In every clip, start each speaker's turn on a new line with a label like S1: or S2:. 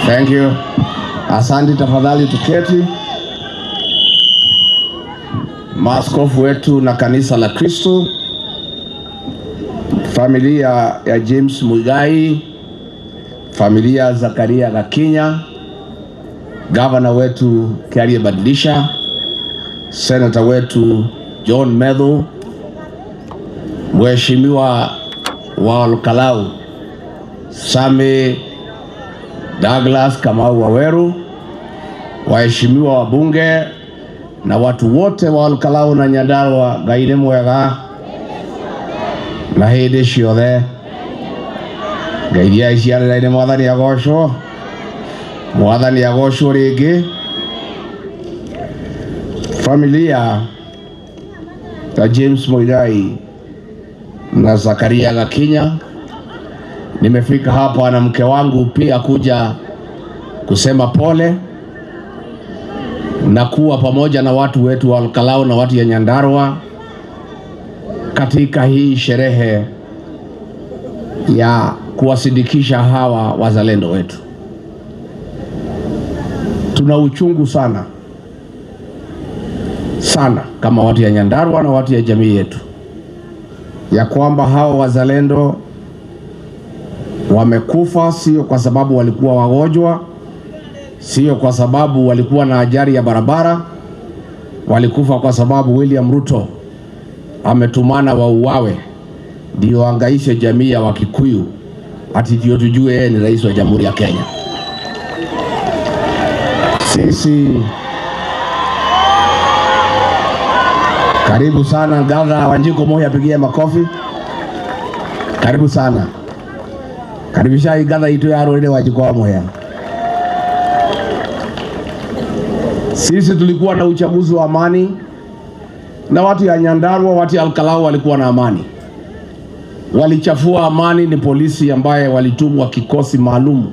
S1: Thank you. Asante, tafadhali tuketi. Maaskofu wetu na kanisa la Kristo, familia ya James Muigai, familia Zakaria Gakinya, gavana wetu Kiarie Badilisha, senator wetu John Medhu, mheshimiwa wa Olkalau Same Douglas Kamau Waweru, waheshimiwa wabunge na watu wote wa Olkalau na Nyandarua, Ngai nĩ mwega na hĩndĩ ciothe. Ngai iria iciarĩra-inĩ Mwathani agocwo, Mwathani agocwo rĩngĩ. Familia ya James Muigai na Zakaria Gakinya, nimefika hapa na mke wangu pia kuja kusema pole na kuwa pamoja na watu wetu wa Olkalau na watu ya Nyandarua katika hii sherehe ya kuwasindikisha hawa wazalendo wetu. Tuna uchungu sana kama watu ya Nyandarua na watu ya jamii yetu ya kwamba hawa wazalendo wamekufa, sio kwa sababu walikuwa wagonjwa, sio kwa sababu walikuwa na ajali ya barabara. Walikufa kwa sababu William Ruto ametumana wauawe ndio angaishe jamii ya Wakikuyu, ati ndio tujue yeye ni rais wa Jamhuri ya Kenya. Sisi karibu sana Gavana Wanjiku Moi, apigie makofi. Karibu sana. Karibisha Gavana itu ya Rwanda Wanjiku Moi. Sisi tulikuwa na uchaguzi wa amani na watu ya Nyandarua, watu ya Olkalau walikuwa na amani. Walichafua amani ni polisi ambaye walitumwa kikosi maalum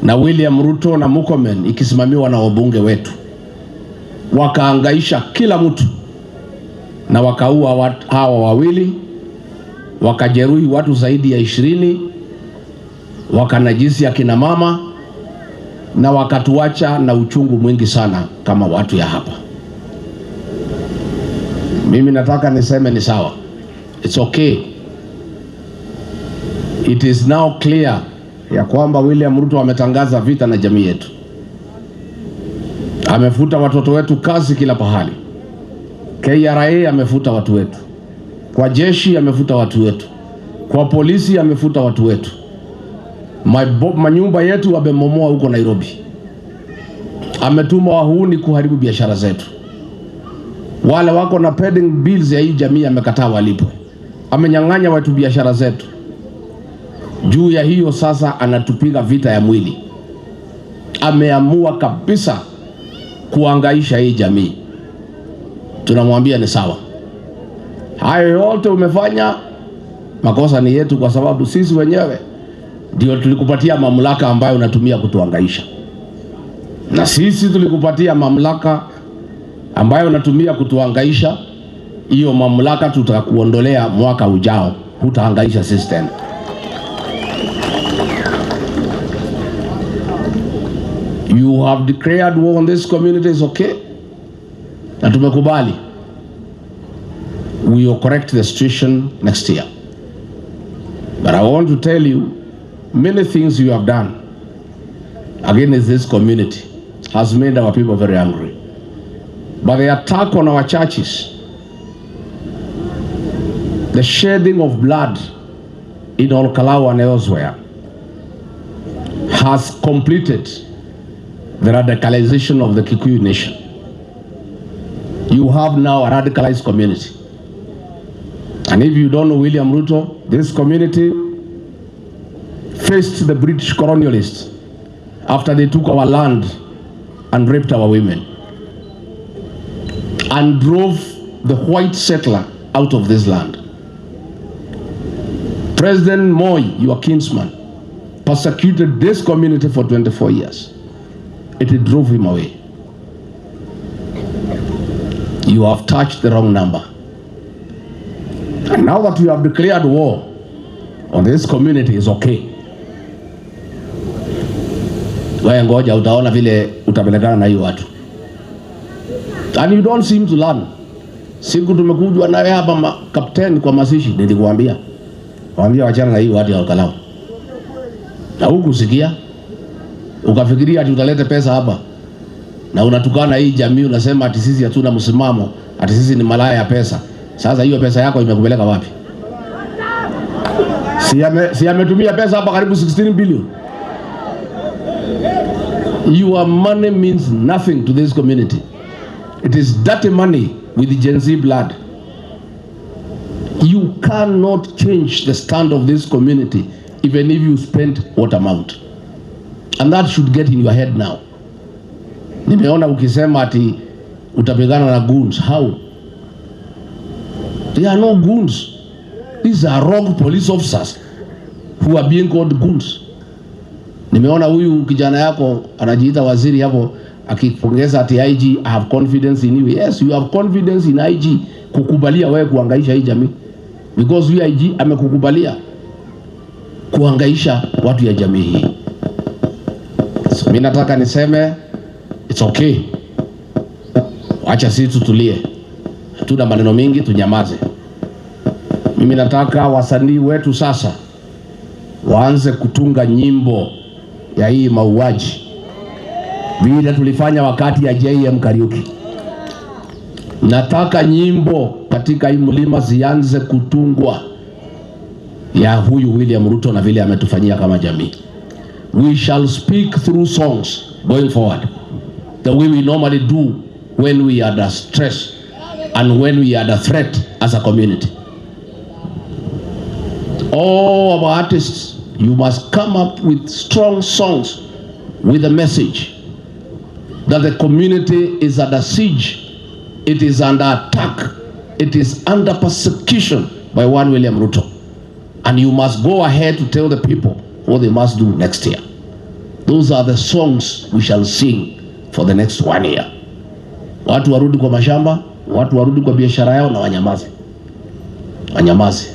S1: na William Ruto na Murkomen ikisimamiwa na wabunge wetu. Wakaangaisha kila mtu na wakaua hawa wawili, wakajeruhi watu zaidi ya 20, wakanajisi akina mama na wakatuacha na uchungu mwingi sana kama watu ya hapa. Mimi nataka niseme ni sawa. It's okay. It is now clear ya kwamba William Ruto ametangaza vita na jamii yetu. Amefuta watoto wetu kazi kila pahali. KRA amefuta watu wetu. Kwa jeshi amefuta watu wetu. Kwa polisi amefuta watu wetu. Manyumba yetu amemomoa huko Nairobi. Ametuma wahuni kuharibu biashara zetu. Wale wako na pending bills ya hii jamii amekataa walipwe. Amenyang'anya watu biashara zetu. Juu ya hiyo sasa anatupiga vita ya mwili. Ameamua kabisa kuangaisha hii jamii. Tunamwambia ni sawa. Hayo yote umefanya, makosa ni yetu kwa sababu sisi wenyewe ndio tulikupatia mamlaka ambayo unatumia kutuangaisha. Na sisi tulikupatia mamlaka ambayo unatumia kutuangaisha. Hiyo mamlaka tutakuondolea mwaka ujao. Hutahangaisha system. You have declared war on this community, is okay. Na tumekubali. We will correct the situation next year. But I want to tell you, many things you have done against this community has made our people very angry. But the attack on our churches, the shedding of blood in Olkalau and elsewhere, has completed the radicalization of the Kikuyu nation. You have now a radicalized community. And if you don't know William Ruto, this community faced the British colonialists after they took our land and raped our women and drove the white settler out of this land. President Moi, your kinsman, persecuted this community for 24 years. It drove him away. You have touched the wrong number. And now that you have declared war on this community, is okay. Wewe ngoja utaona vile utapelekana na hiyo watu. And you don't seem to learn. Siku tumekujwa nawe hapa kapteni kwa mazishi, nilikuambia. Waambia wachana na hiyo watu ya Kalao. Na hukusikia. Ukafikiria ati utalete pesa hapa. Na unatukana hii jamii, unasema ati sisi hatuna msimamo, ati sisi ni malaya ya pesa. Sasa hiyo pesa yako imekupeleka wapi? Si ametumia pesa hapa karibu 16 billion. Your money means nothing to this community. It is dirty money with the Gen Z blood. You cannot change the stand of this community even if you spend what amount. And that should get in your head now. Nimeona ukisema ati utapigana na goons. How? They are no goons. These are rogue police officers who are being called goons. Nimeona huyu kijana yako anajiita waziri hapo akipongeza ati IG, I have confidence in you. Yes, you have confidence in IG kukubalia wewe kuhangaisha hii jamii. Because huyu IG amekukubalia kuhangaisha watu ya jamii hii. So mimi nataka niseme it's okay. Acha sisi tutulie. Hatuna maneno mingi, tunyamaze. Mimi nataka wasanii wetu sasa waanze kutunga nyimbo ya hii mauaji vile tulifanya wakati ya JM Kariuki. Nataka nyimbo katika hii mlima zianze kutungwa ya huyu William Ruto na vile ametufanyia kama jamii. We shall speak through songs going forward the way we normally do when we are under stress and when we are under threat as a community. All our artists, you must come up with strong songs with a message that the community is under siege, it is under attack, it is under persecution by one William Ruto. And you must go ahead to tell the people what they must do next year. Those are the songs we shall sing for the next 1 year. Watu warudi kwa mashamba, watu warudi kwa biashara yao na wanyamaze. Wanyamaze.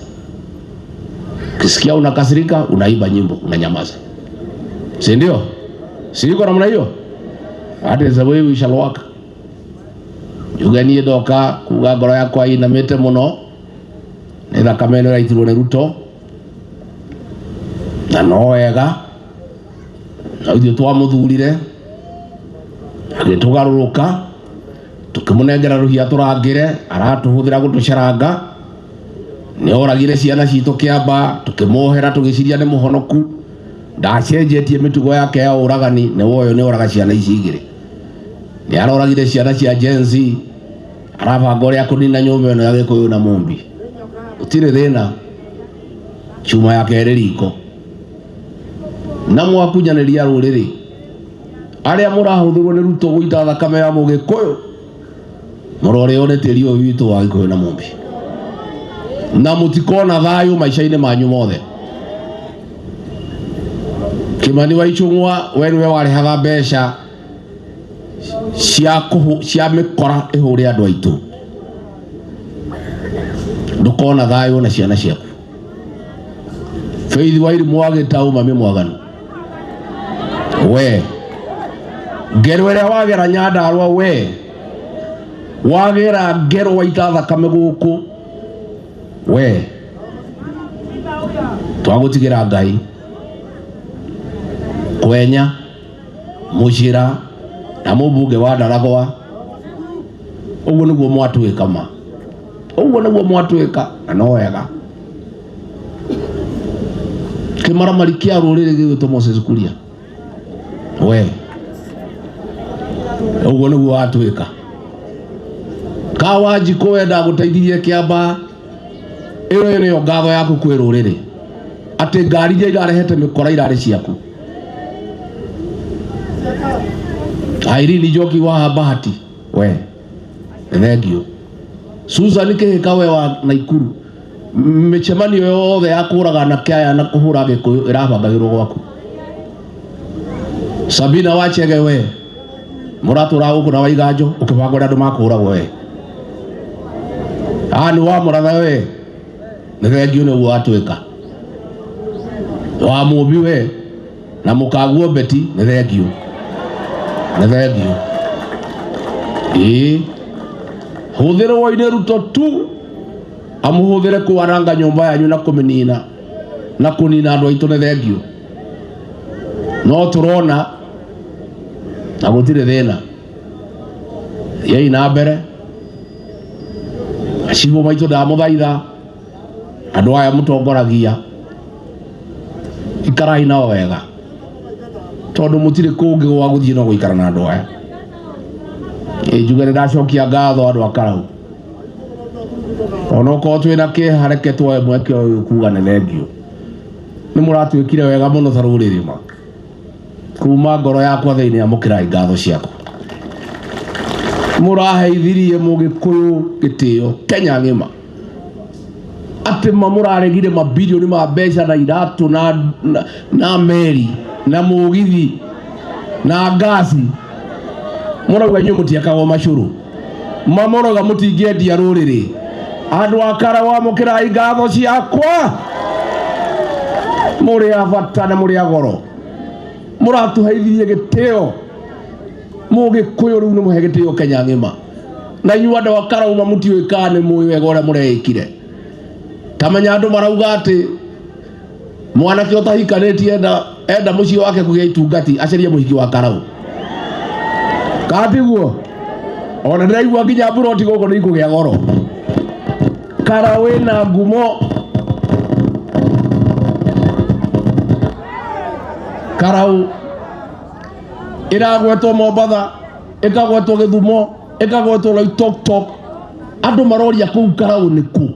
S1: Kisikia unakasirika, unaiba nyimbo, unanyamaza. Si ndio? Si iko namna hiyo? That is the way we shall work. Yuganie doka kuga ngoro yakwa inamete muno. Nitha kameno ya itirwo ni Ruto. Na no wega. Na ithuĩ twamuthurire. Agĩtũgarũrũka. Tukĩmunengera rũhia tũrangĩre, aratuhũthĩra gũtũceranga. Nĩ oragire ciana citũ Kĩamba, tukĩmohera tũgĩciria nĩ mũhonoku. Ndacenjetie mĩtugo yake ya ũragani, nĩ woyo nĩ oraga ciana ici igĩrĩ. Nĩ aroragire ciana cia Gen Z, arabanga ũrĩa kũnina nyũmba ĩno ya Gĩkũyũ na Mũmbi. Gũtirĩ thĩna, chuma yake ĩrĩ riko. Na mwakunyanĩria rũrĩrĩ, arĩa mũrahũthĩrwo nĩ Ruto gũita thakame ya Mũgĩkũyũ, mũroreo nĩ tĩri ũyũ witũ wa Gĩkũyũ na Mũmbi. Na mutikona thayo maisha-inĩ manyu mothe. Kimani wa Ichung'wa we warehaga mbeca cia mĩkora ĩhũre andũ aitũ. Ndũkona thayo na ciana ciaku. Faith Wairimu wagĩtaũ mami mwaganu. We ngero ĩrĩa wagera Nyandarua we wagera ngero waita thakame gũkũ we twagũtigĩra Ngai Kwenya Mũcira na mũmbunge wa Ndaragwa. Ũguo nĩguo mwatwĩka ma. Ũguo nĩguo mwatwĩka na no wega. Kĩmaramari kĩa rũrĩrĩ gĩgwĩtwo Moses Kuria. We ũguo nĩguo watwĩka. Kawanjikũ wenda gũteithĩrie Kĩamba. Ĩyo nĩyo ngatho yaku kwĩ rũrĩrĩ. Atĩ ngari iria irarehete mĩkora irarĩ ciaku. Irene Njoki wa Bahati we thengio. Susan Kĩhĩka we wa Naikuru. Mĩcemanio yothe ya kũraga na kĩaya na kũhũra Gĩkũyũ ĩrabangagĩrwo gwaku. Sabina Wachege we mũratũra gũkũ na Waiganjo ũkĩbanga ũrĩa andũ makũragwo we. Nĩ wa Mũratha we nĩ thengio nĩguo watwĩka. Wa Mũmbi we na Mũkaguo Beti nĩ thengio. na thegio huthire woine Ruto tu amuhuthire kwaranga nyumba yanyu na kuminina na kunina andu aitu na thegio no turona na gutire thina yei na mbere acibo maitu ndamuthaitha andu aya mutongoragia ikarai nao wega tondu mutire kungi gwa guthie no guikara na andu aya njugire ndacokia ngatho andu akarau onoko twina kihareke twoe mweke uyu kuga ne thengio ni muratwikire wega muno tharuriri ma kuma ngoro yakwa thiini amukirai ngatho ciaku muraheithirie mugikuyu gitio Kenya ngima ati mamuraregire mabilioni ma mbeca na iratu na meri na mugithi na ngasi murauga nyu mutiakagwo macuru mamoroga mutingeendia ruriri andu akara wa mukirai ngatho ciakwa muri abata na muri agoro muratuheithirie gitio mugikuyu riu ni muhe gitio Kenya ngima na inyu andu akara uma mutiwikane muyi wega uria mureikire tamenya andu marauga ati mwanake utahikanitie enda mucii wake kugia itungati acarie muhiki wa karau katiguo ona ndiraigua nginya buroti goko ni kugia goro karau ina ngumo karau iragwetwo Mombatha ikagwetwo Githumo ikagwetwo Loitoktok andu maroria kuu karau niku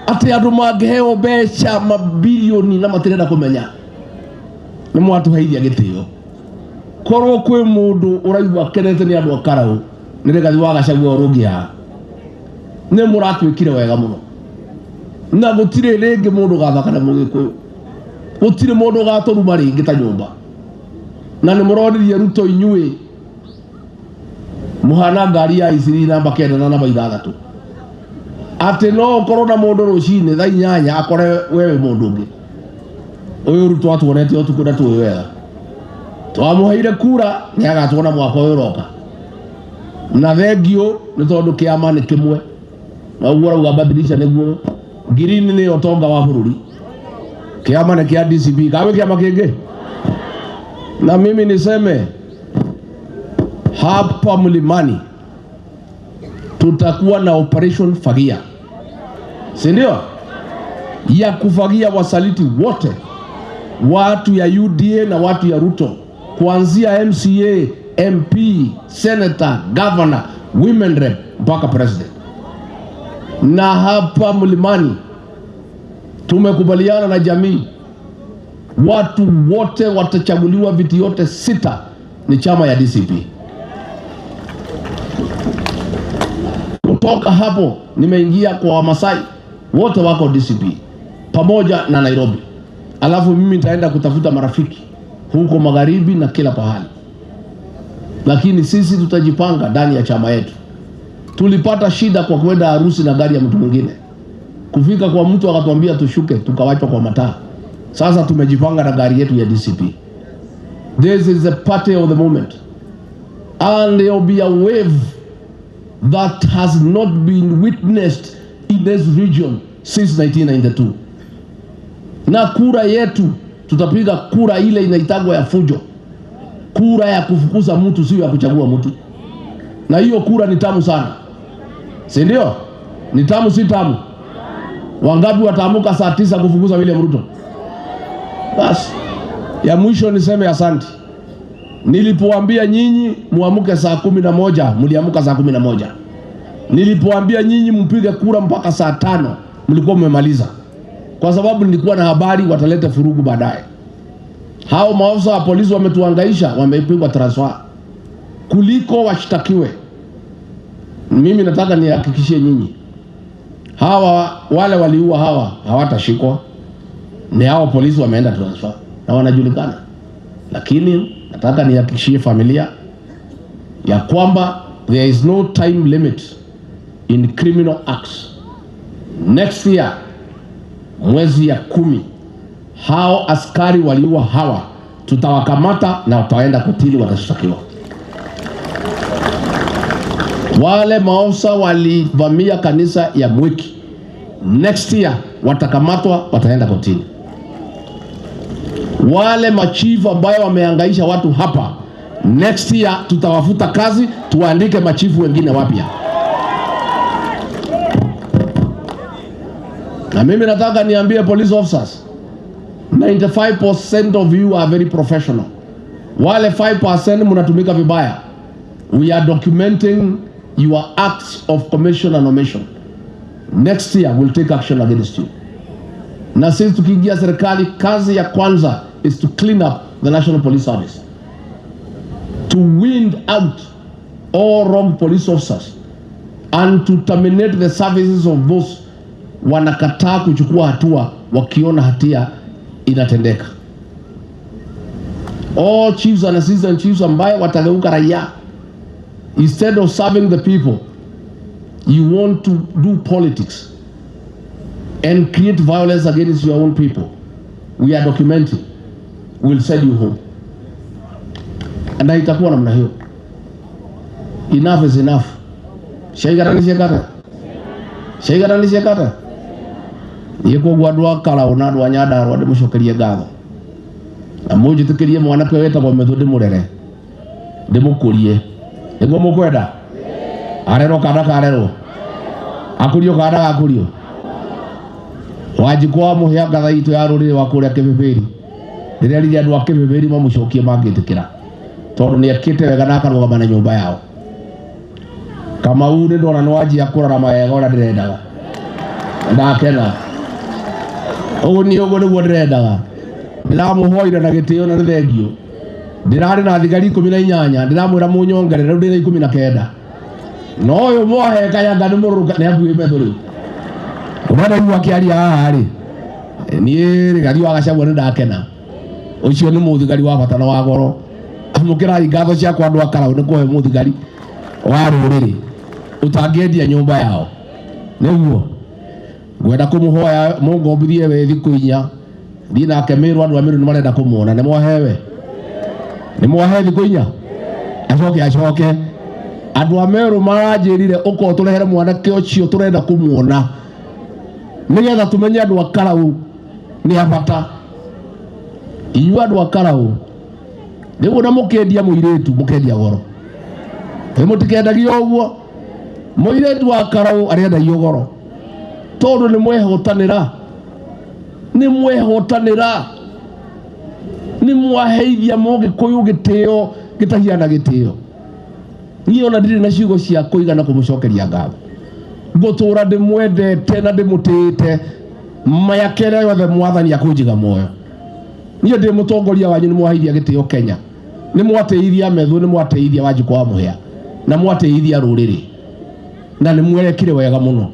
S1: ati andu mangeheo mbeca mabilioni na matirenda kumenya ni mwatuheithia gitio korwo kwi mundu uraigua kenete ni andu akarau ni regathi wa Gachagua urugia ni muratwikire wega muno na gutire ringi mundu gathaka na mugikuyu gutire mundu gaturuma ringi ta nyumba na ni murodirie Ruto inyui muhana ngari ya iciri namba 9 na namba 6 ati no korona mundu rucini thaa 8 akore wewe mundu ungi uyu Ruto atuonete utuku na tuwe wega twamuheire kura ni agatwona mwaka uyu roka na thengio ni tondu kiama ni kimwe na uguo rauga badilisha niguo green ni utonga wa bururi kiama ni kia DCP kawe kiama kingi na mimi niseme hapa Mlimani tutakuwa na operation fagia si ndio ya kufagia wasaliti wote watu ya UDA na watu ya Ruto kuanzia MCA, MP, Senator, Governor, Women Rep mpaka President. Na hapa Mlimani tumekubaliana na jamii watu wote watachaguliwa, viti yote 6 ni chama ya DCP. Kutoka hapo nimeingia kwa Wamasai wote wako DCP pamoja na Nairobi. Alafu mimi nitaenda kutafuta marafiki huko magharibi na kila pahali. Lakini sisi tutajipanga ndani ya chama yetu. Tulipata shida kwa kwenda harusi na gari ya mtu mwingine. Kufika kwa mtu akatuambia tushuke, tukawachwa kwa mataa. Sasa tumejipanga na gari yetu ya DCP. This is a party of the moment. And there will be a wave that has not been witnessed in this region since 1992. Na kura yetu tutapiga kura ile inaitagwa ya fujo, kura ya kufukuza mtu, sio ya kuchagua mtu. Na hiyo kura ni tamu sana, si ndio? Ni tamu, si tamu? Wangapi wataamuka saa 9 kufukuza William Ruto? Basi ya mwisho niseme asante. Nilipoambia nyinyi muamuke saa 11, mliamuka saa 11. Nilipoambia nyinyi mpige kura mpaka saa 5, mlikuwa mmemaliza. Kwa sababu nilikuwa na habari wataleta furugu baadaye. Hao maafisa wa polisi wametuangaisha, wamepigwa transfer kuliko washtakiwe. Mimi nataka nihakikishie nyinyi hawa wale waliua hawa hawatashikwa, ni hao polisi wameenda transfer na wanajulikana. Lakini nataka nihakikishie familia ya kwamba there is no time limit in criminal acts. Next year mwezi ya 10 hao askari waliua hawa tutawakamata na wataenda kotini, watashtakiwa. Wale maofisa walivamia kanisa ya Mwiki, next year watakamatwa, wataenda kotini. Wale machifu ambayo wamehangaisha watu hapa, next year tutawafuta kazi, tuandike machifu wengine wapya. Na mimi nataka niambie police officers, 95% of you are very professional. Wale 5% mnatumika vibaya. We are documenting your acts of commission and omission. Next year we'll take action against you. Na sisi tukiingia serikali, kazi ya kwanza is to clean up the National Police Service, to weed out all wrong police officers and to terminate the services of those wanakataa kuchukua hatua wakiona hatia inatendeka. All chiefs and assistant chiefs ambaye watageuka raia, instead of serving the people, you want to do politics and create violence against your own people. We are documenting. We'll send you home. And itakuwa namna hiyo. Enough is enough. Shaigara ni shekata. Yeko gwadwa kala onadu anyada rwade mushokerie gatho. Na muji tukirie mwanake weta kwa methode murere. Demukurie. Ego mukwenda. Arero kada karero. Akurio kada akurio. Wajikwa muhia gatha itu ya rurire wakuria kibibiri. Ndireri andu akibibiri mamucokie mangitikira. Tondu ni akite wega na akarugama na nyumba yao. Kama uri ndona nwaji akurara maega ora ndirendaga. Ndakena. Oni ogo ni ndirendaga. Ndiramuhoira na gitio na thengio. Ndirari na thigari 18 ndiramwira munyongerere ndira 19. No yo mohe kaya ngani muruka ne abuye methori. Kumana yu akiaria haha ri. Ni rigari wa gacabwa ndakena. Ucio ni muthigari wa bata na wa goro. Amukira ngatho cia kwa andu akara ni kuhe muthigari wa ruriri utangendia nyumba yao. Niguo gwenda kumuhoya mungombithie we thiku 4 thina kemirwa andu amiru ni marenda kumuona ni mwahewe ni mwahe thiku 4 acoke andu amiru maranjirire uko turehere mwanake ucio turenda kumuona nigetha tumenye andu akara ni abata inyu andu akara niguo na mukendia muiretu mukendia goro mutikendagia uguo muiretu akara arenda yogoro tondu ni mwehotanira ni mwaheithia Mugikuyu gitio gitahiana gitio. Ni ona ndiri na ciugo cia kuigana kumucokeria ngatho. Ngutura ndimwendete na ndimutite mayakere yothe mwathani akunjiga moyo. Niĩ ndĩ mutongoria wanyu ni mwaheithia gitio Kenya. Ni mwateithia methu, ni mwateithia Wanjikwa muhia, na mwateithia ruriri, na ni mwerekire wega muno,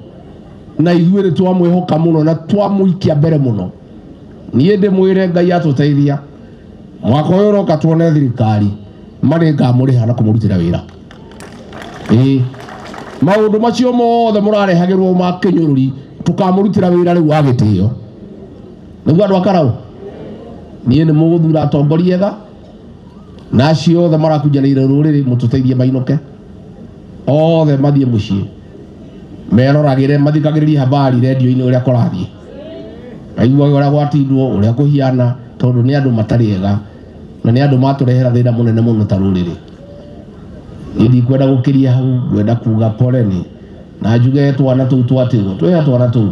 S1: na ithuĩ nĩ twamwĩhoka muno na twamuikia mbere muno. Niĩ ndĩmwĩre Ngai atuteithia mwaka ũyũ ũroka tuone thirikari marĩ ngamũrĩha na kũmũrutĩra wĩra. Maũndũ macio mothe mũrarehagĩrwo ma kĩnyũrũri tukamũrutĩra wĩra rĩu wa gĩtĩo. Nĩguo andũ akaraũ niĩ nĩ mũgũthura atongoria ega na acio othe marakunjanĩire rũrĩrĩ mũtũteithie mainũke othe mathiĩ mũciĩ meroragĩre mathikagĩrĩrie habari redio-inĩ ũrĩa kũrathiĩ aiguage ũrĩa gwatindwo ũrĩa kũhiana tondũ nĩ andũ matarĩ ega na nĩ andũ matũrehera thĩna mũnene mũno ta rũrĩrĩ. Niĩ ndikwenda gũkĩria hau, ngwenda kuga poleni na njuge twana tũu twatigwo twĩha twana tũu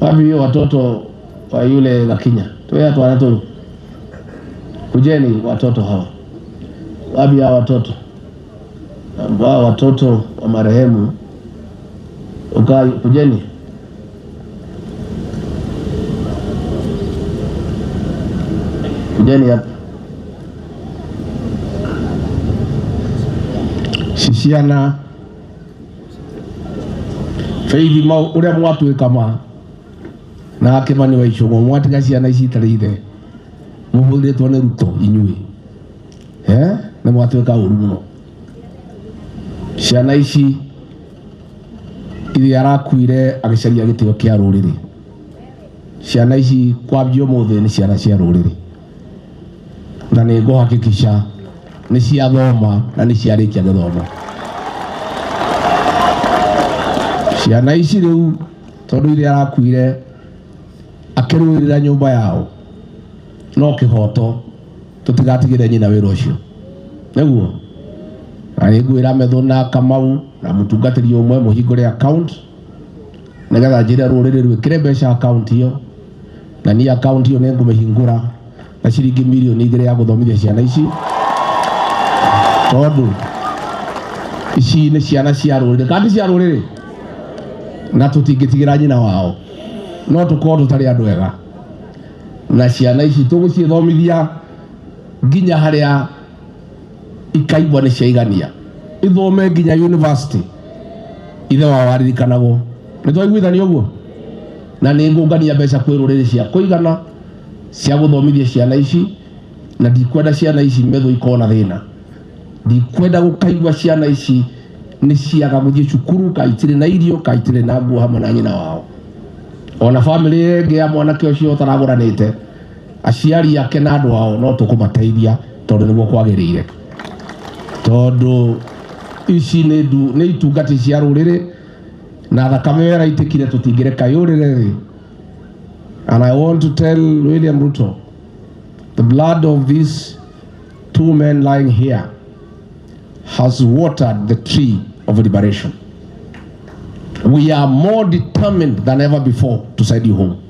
S1: wapi watoto wa yule Gakinya twĩha twana tũu kujeni watoto hawa wapi hawa watoto ambao watoto wa marehemu ukai kujeni hapa Sisiana Feithi mau uria mwatuika ma na Kimani wa Ichung'wa mwatiga ciana ici itarĩ ithe muhũthĩrĩtwo nĩ Ruto inyuĩ nĩ mwatuĩka ũru mũno. Ciana ici iria arakuire agĩcaria gĩtĩo kĩa rũrĩrĩ, ciana ici kwambia ũmũthĩ nĩ ciana cia rũrĩrĩ na nĩ ngũhakikisha nĩ ciathoma na nĩ ciarĩkia gĩthomo. ciana ici riu tondu ile arakuire akirwirira nyumba yao no kihoto tutigatigire nyina wira ucio neguo ari gwira methona Kamau na mutungatiri umwe muhingure account negatha njira ruriri rwikire mbeca account iyo na ni account iyo nengumihingura na ciringi milioni 2 ya guthomithia ciana ici tondu ici ni ciana cia ruriri kandi cia ruriri na tutingitigira nyina wao no tukorwo tutari andu ega na ciana ici tugucithomithia nginya haria ikaigwa ni ciaigania ithome nginya university ithe wao aririkanagwo nitwaiguithania uguo na ningungania mbeca kwi ruriri cia kuigana cia guthomithia ciana ici na ndikwenda ciana ici metho ikona thina ndikwenda gukaigwa ciana ici ni ciaga guthie cukuru kaitire na irio kaitire na nguo hamwe na nyina wao ona family ingi ya mwanake ucio taraguranite aciari yake na andu ao no tukumateithia tondu niguo kwagirire tondu ici ni itungati cia ruriri na thakame wera itikire tutingireka yurire. And I want to tell William Ruto, the blood of these 2 men lying here has watered the tree of liberation. We are more determined than ever before to send you home.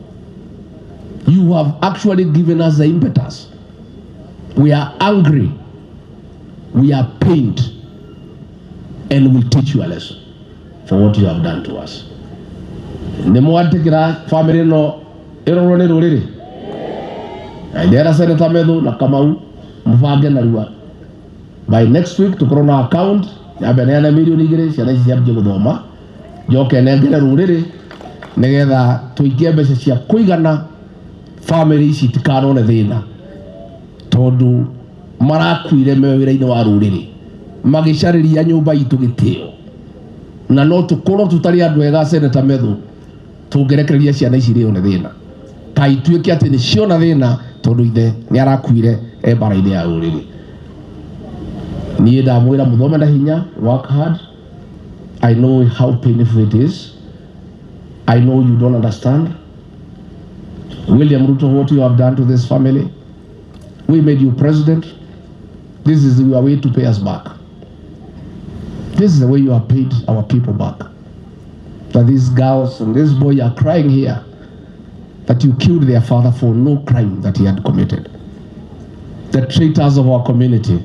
S1: You have actually given us the impetus. We are angry, we are pained, and we'll teach you a lesson for what you have done to us. Nimwatikira family no iroro ni ruriri. Ndera Senator Medhu na Kamau mvange na ruwa. By next week tukorwo na account ya beneana milioni 2 ciana ici ciambie guthoma njoke nengere ruriri nigetha tuikie mbeca cia kuigana family ici tikanone thina tondu marakuire me wira-ini wa ruriri magicariria nyumba itu gitio na no tukorwo tutari andu ega Senator Medhu tungerekereria ciana ici rio ne thina kai tuike ati ni ciona thina tondu ithe ni arakuire bara-ini ya ruriri. Niye ndamwira muthome na hinya, work hard. I know how painful it is. I know you don't understand. William Ruto, what you have done to this family. We made you president. This is your way to pay us back. This is the way you have paid our people back. That these girls and this boy are crying here that you killed their father for no crime that he had committed. The traitors of our community.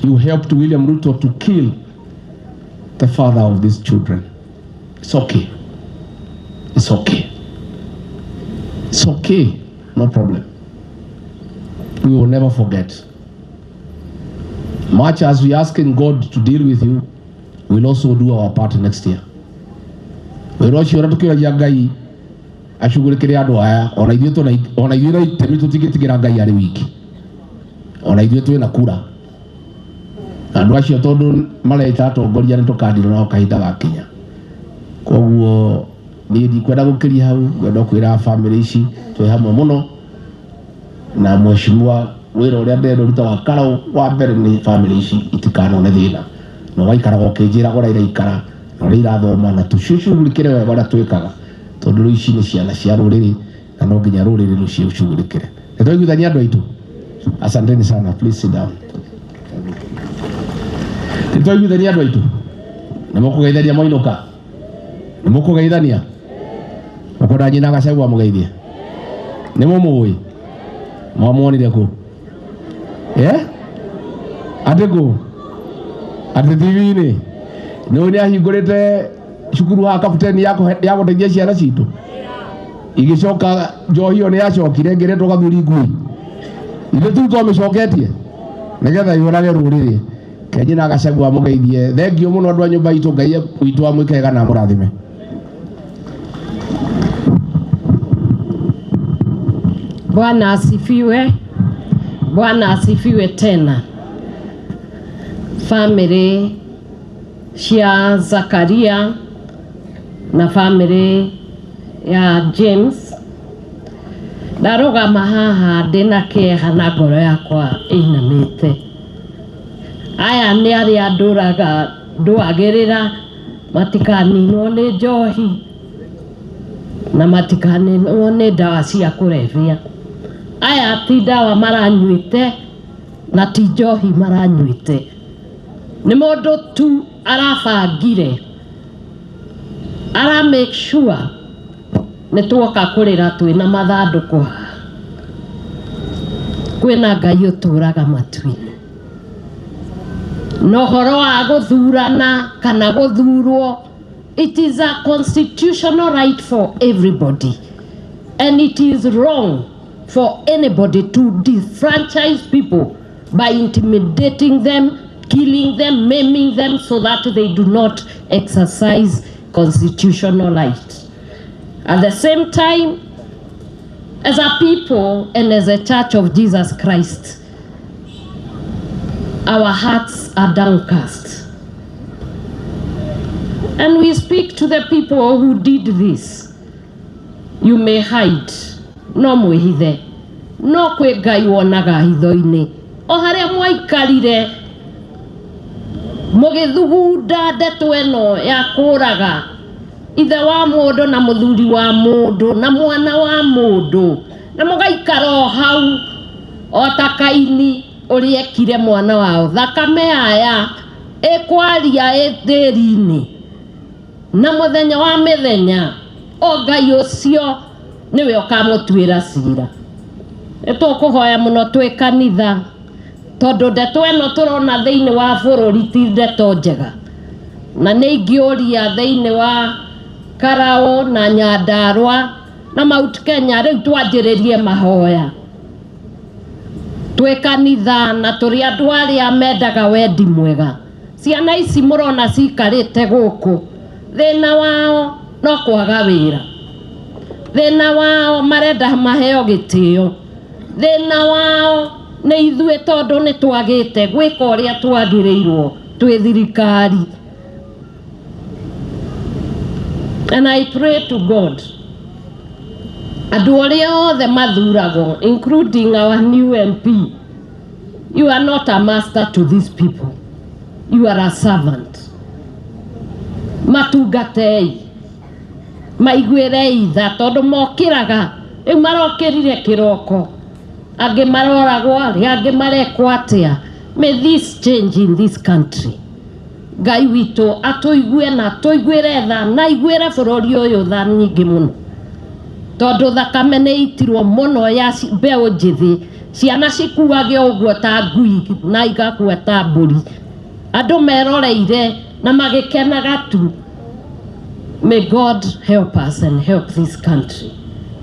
S1: You helped William Ruto to kill the father of these children. It's okay. It's okay. It's okay. No problem. We will never forget. Much as we asking God to deal with you, we'll also do our part next year. Weroshora tukiragia Ngai ashughulikire andu aya ona ithuĩ na itemi tũtigĩtigĩra Ngai arĩ wiki. Ona ithuĩ twĩna kura. Andu acio tondu mareta atongoria ni tukandira nao kahinda gakinya. Koguo ni ndikwenda gukiria hau ngwenda kwira family ici twi hamwe muno na mheshimiwa wira uria ndero ruta wa Karau wa mbere ni family ici itikanone thina no waikara gokejira gora ira ikara no ira thoma na tucucugulikire wega na twikaga tondu ici ni ciana cia ruriri na no nginya ruriri rucio cugulikire. Nitwaiguithania andu aitu. Asanteni sana. Please sit down. Nitwaiguithania andu aitu. Nimukugeithania moinuka. Nimukugeithania. Mukoda nyina Gachagua mugeithie. Nimumuwi. Mwamuonire ku. Atiko. Ati TV-ini. No ni ahingurite cukuru wa kapteni yako ya guteithia ciana citu. Igicoka njohio ni yacokire ngeretwo gathuri ngui. Ithe tu twamecoketie. Nigetha yurage ruriri. Kenyina Gachagua mugeithie. Thengio muno andu a nyumba itu Ngai witu amwikega na murathime.
S2: Bwana asifiwe. Bwana asifiwe tena. Family cia Zakaria na family ya James ndarugama haha ndina kieha na ngoro yakwa inamite. Aya ni aria nduraga ndwagirira matikaninwo nĩ njohi na matikaninwo nĩ ndawa cia kũrebia. Aya ti ndawa maranyuĩte na ti njohi maranyuĩte, nĩ mũndũ tu arabangire, ara make sure nĩ tuoka kũrĩra twĩna mathandũkũ. Kwĩna Ngai ũtũraga matu-inĩ, no horo wa gũthurana kana gũthurwo, it is a constitutional right for everybody, and it is wrong for anybody to disfranchise people by intimidating them, killing them, maiming them so that they do not exercise constitutional rights. At the same time, as a people and as a Church of Jesus Christ, our hearts are downcast. And we speak to the people who did this. You may hide, no mwihithe, no kwĩ Ngai wonaga hitho-inĩ. O harĩa mwaikarire mũgĩthugunda ndeto ĩno ya kũraga ithe wa mũndũ na mũthuri wa mũndũ na mwana wa mũndũ, na mũgaikara o hau o ta Kaini ũrĩa ekire mwana wao. Thakame aya ĩkwaria ĩtĩri-inĩ, na mũthenya wa mĩthenya o Ngai ũcio nĩwe ũkamũtuĩra cira. Nĩtũkũhoya mũno twĩ kanitha, tondũ ndeto ĩno tũrona thĩinĩ wa bũrũri ti ndeto njega, na nĩ ingĩũria thĩinĩ wa Karao na Nyandarua na Mount Kenya, rĩu twanjĩrĩrie mahoya twĩ kanitha na tũrĩ andũ arĩa mendaga wendi mwega. Ciana ici mũrona cikarĩte gũkũ, thĩna wao no kwaga wĩra, thĩna wao marenda maheo gĩtĩo, thĩna wao nĩ ithuĩ tondũ nĩ twagĩte gwĩka ũrĩa twagĩrĩirwo twĩ thirikari. And I pray to God, andũ arĩa othe mathuragwo, including our new MP, you are not a master to these people, you are a servant. Matungatei, maiguĩrei tha, tondũ mokĩraga, rĩu marokĩrire kĩroko, angĩ maroragwo, angĩ marekwo atĩa. May this change in this country. Ngai witũ atũigue na atũiguĩre tha, na aiguĩre bũrũri ũyũ tha nyingĩ mũno, tondũ thakame nĩ itirwo mũno ya mbeũ njĩthĩ, ciana cikuage ũguo ta ngui na igakua ta mbũri, andũ meroreire na magĩkenaga tu. May God help us and help this country,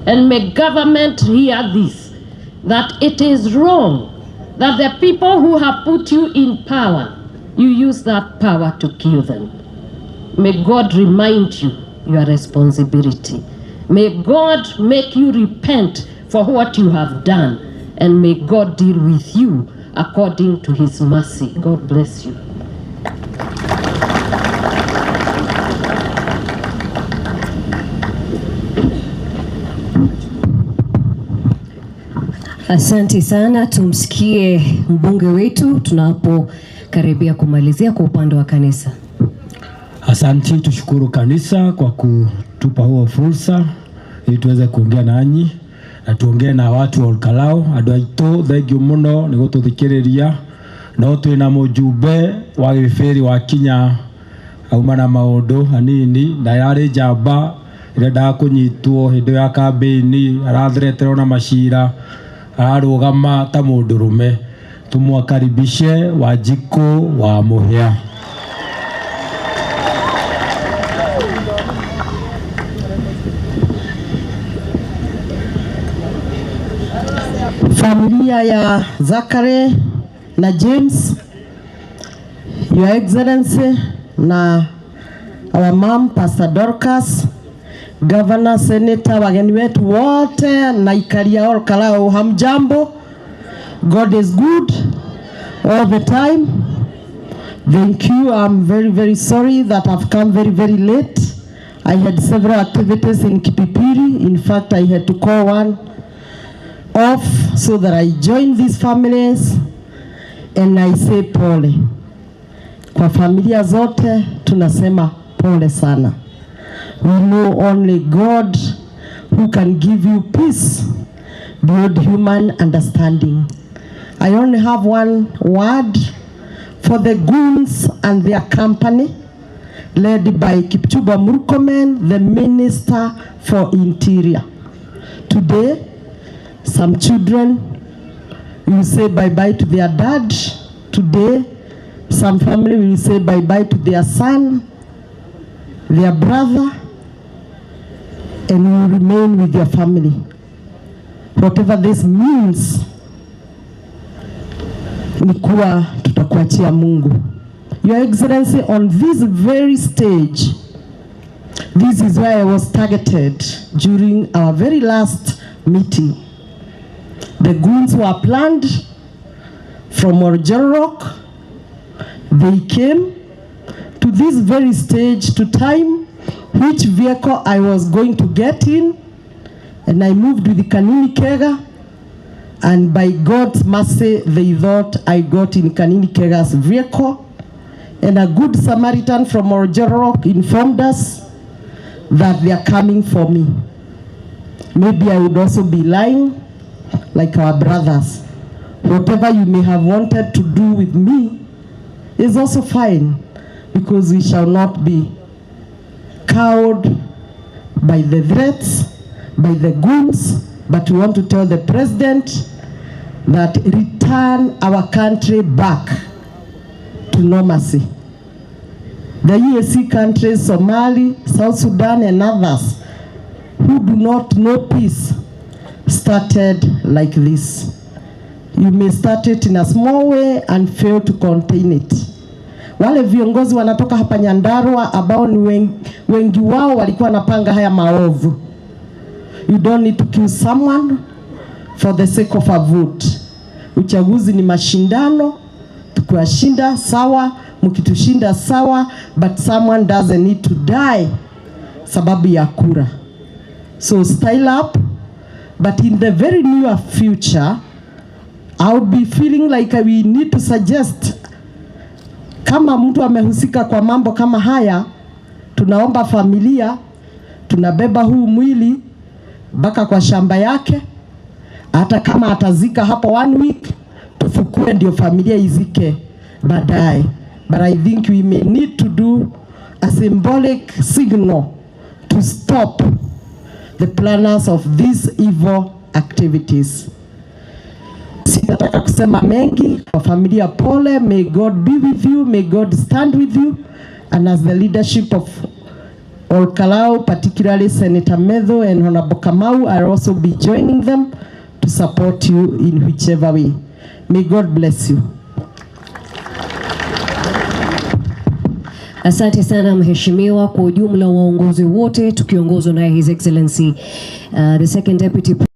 S2: and may government hear this, that it is wrong that the people who have put you in power, you use that power to kill them. May God remind you your responsibility. May God make you repent for what you have done, and may God deal with you according to his mercy. God bless you.
S3: Asante sana, tumsikie mbunge wetu tunapokaribia kumalizia kwa upande wa kanisa.
S4: Asante, tushukuru kanisa kwa kutupa huo fursa ili tuweze kuongea nanyi na tuongee na watu wa Olkalau. Andũ aitũ thengiũ mũno nĩ gũtũthikĩrĩria, no twĩna mũjumbe wa gĩbĩrĩ wa Kinya auma na maũndũ hanini, na yarĩ njamba ĩrenda kũnyitwo hĩndĩ ya kambĩini, arathireterwo na macira, ararũgama ta mũndũrũme. Tumwakaribishe Wanjikũ wa Mũhĩa.
S5: Familia ya Zachary na James, Your Excellency, na our mom Pastor Dorcas, Governor, Senator, wageni wetu wote na ikaria Olkalau, hamjambo. God is good all the time. Thank you. I'm very, very sorry that I've come very, very late. I had several activities in Kipipiri. In fact, I had to call one off so that I join these families, and I say pole. Kwa familia zote tunasema pole sana. We know only God who can give you peace beyond human understanding. I only have one word for the goons and their company, led by Kipchumba Murkomen, the Minister for Interior. Today, some children will say bye-bye to their dad. Today, some family will say bye-bye to their son, their brother, and will remain with their family. Whatever this means, ni kuwa tutakuachia Mungu. Your Excellency, on this very stage, this is where I was targeted during our very last meeting. The goons were planned from Orjorok. They came to this very stage to time which vehicle I was going to get in, and I moved with the Kanini Kega, and by God's mercy they thought I got in Kanini Kega's vehicle, and a good Samaritan from Orjorok informed us that they are coming for me. Maybe I would also be lying like our brothers. Whatever you may have wanted to do with me is also fine, because we shall not be cowed by the threats, by the goons, but we want to tell the president that return our country back to normalcy. The EAC countries, Somali, South Sudan, and others who do not know peace started like this. You may start it in a small way and fail to contain it. Wale viongozi wanatoka hapa Nyandarua ambao ni wengi wao walikuwa napanga haya maovu. You don't need to kill someone for the sake of a vote. Uchaguzi ni mashindano, tukiwashinda sawa, mkitushinda sawa, but someone doesn't need to die sababu ya kura. So style up, but in the very near future, I would be feeling like we need to suggest, kama mtu amehusika kwa mambo kama haya, tunaomba familia, tunabeba huu mwili baka kwa shamba yake, hata kama atazika hapo 1 week, tufukue ndio familia izike baadaye. But I think we may need to do a symbolic signal to stop the planners of these evil activities. Sitataka kusema mengi kwa familia, pole. May God be with you, may God stand with you, and as the leadership of Olkalau, particularly Senator Medho and Honorable Kamau, I'll also be joining them to support you in whichever way. May God bless you.
S3: Asante sana mheshimiwa. Kwa ujumla waongozi wote tukiongozwa na His Excellency the Second Deputy